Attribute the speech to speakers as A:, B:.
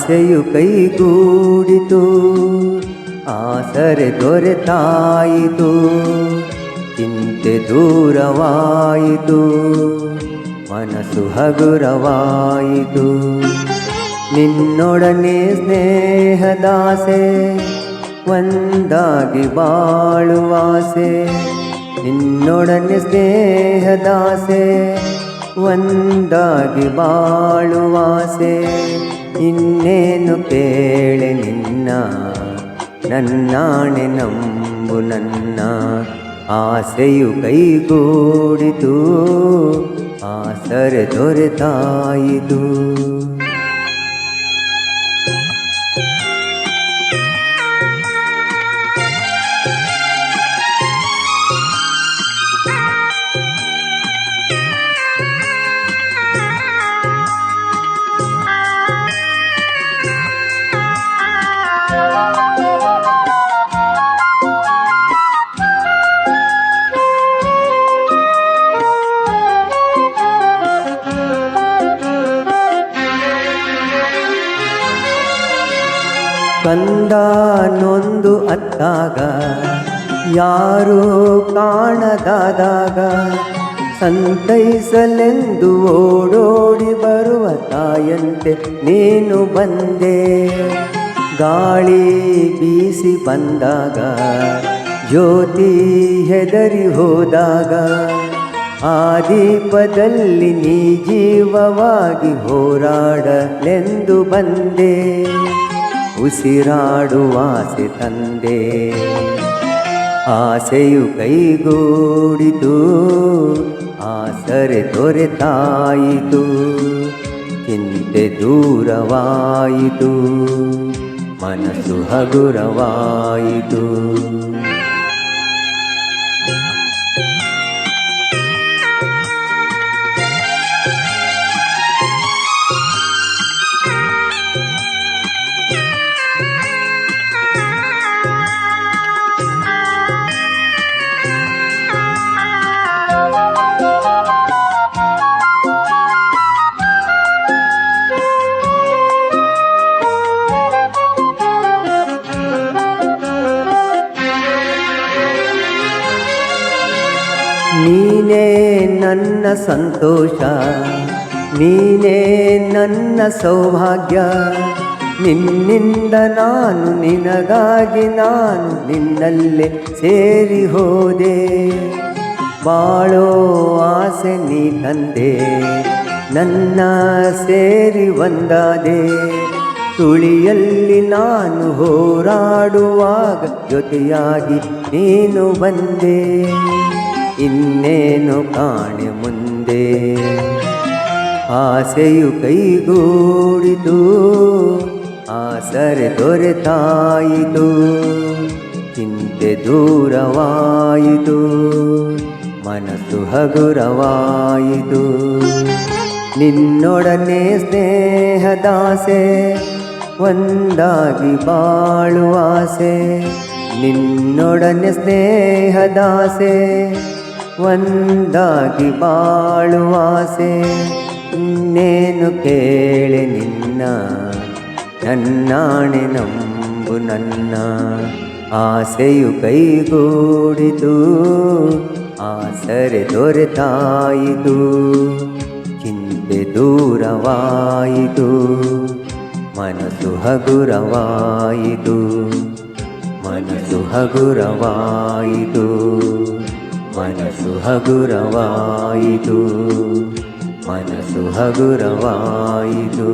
A: ಆಸೆಯು ಕೈಗೂಡಿತು, ಆಸರೆ ದೊರೆತಾಯಿತು, ಚಿಂತೆ ದೂರವಾಯಿತು, ಮನಸ್ಸು ಹಗುರವಾಯಿತು. ನಿನ್ನೊಡನೆ ಸ್ನೇಹದಾಸೆ, ಒಂದಾಗಿ ಬಾಳುವಾಸೆ. ನಿನ್ನೊಡನೆ ಸ್ನೇಹದಾಸೆ, ಒಂದಾಗಿ ಬಾಳುವಾಸೆ. ಇನ್ನೇನು ಕೇಳೆ ನಿನ್ನ, ನನ್ನಾಣೆ ನಂಬು ನನ್ನ. ಆಸೆಯು ಕೈಗೂಡಿತು, ಆಸರೆ ದೊರೆತಾಯಿತು. ಕಂದ ನೊಂದು ಅತ್ತಾಗ, ಯಾರೂ ಕಾಣದಾದಾಗ, ಸಂತೈಸಲೆಂದು ಓಡೋಡಿ ಬರುವ ತಾಯಂತೆ ನೀನು ಬಂದೆ. ಗಾಳಿ ಬೀಸಿ ಬಂದಾಗ, ಜ್ಯೋತಿ ಹೆದರಿ ಹೋದಾಗ, ಆ ದೀಪದಲ್ಲಿ ನೀ ಜೀವವಾಗಿ ಹೋರಾಡಲೆಂದು ಬಂದೆ. ಉಸಿರಾಡುವಾಸೆ ತಂದೆ, ಆಸೆಯು ಕೈಗೂಡಿತು, ಆಸರೆ ದೊರೆತಾಯಿತು, ಚಿಂತೆ ದೂರವಾಯಿತು, ಮನಸ್ಸು ಹಗುರವಾಯಿತು. ನೀನೇ ನನ್ನ ಸಂತೋಷ, ನೀನೇ ನನ್ನ ಸೌಭಾಗ್ಯ. ನಿನ್ನಿಂದ ನಾನು, ನಿನಗಾಗಿ ನಾನು, ನಿನ್ನಲ್ಲೇ ಸೇರಿ ಹೋದೆ. ಬಾಳೋ ಆಸೆ ನೀ ತಂದೆ, ನನ್ನ ಸೇರಿ ಒಂದಾದೆ. ತುಳಿಯಲ್ಲಿ ನಾನು ಹೋರಾಡುವಾಗ ಜೊತೆಯಾಗಿ ನೀನು ಬಂದೆ. ಇನ್ನೇನು ಕಾಣೆ ಮುಂದೆ, ಆಸೆಯು ಕೈಗೂಡಿತು, ಆಸರೆ ದೊರೆತಾಯಿತು, ಚಿಂತೆ ದೂರವಾಯಿತು, ಮನಸ್ಸು ಹಗುರವಾಯಿತು. ನಿನ್ನೊಡನೆ ಸ್ನೇಹದಾಸೆ, ಒಂದಾಗಿ ಬಾಳುವಾಸೆ. ನಿನ್ನೊಡನೆ ಸ್ನೇಹದಾಸೆ, ಒಂದಾಗಿ ಬಾಳುವಾಸೆ. ಇನ್ನೇನು ಕೇಳೆ ನಿನ್ನ, ನನ್ನಾಣೆ ನಂಬು ನನ್ನ. ಆಸೆಯು ಕೈಗೂಡಿತು, ಆಸರೆ ದೊರೆತಾಯಿತು, ಚಿಂತೆ ದೂರವಾಯಿತು, ಮನಸ್ಸು ಹಗುರವಾಯಿತು, ಮನಸ್ಸು ಹಗುರವಾಯಿತು, ಮನಸ್ಸು ಹಗುರವಾಯಿತು, ಮನಸ್ಸು ಹಗುರವಾಯಿತು.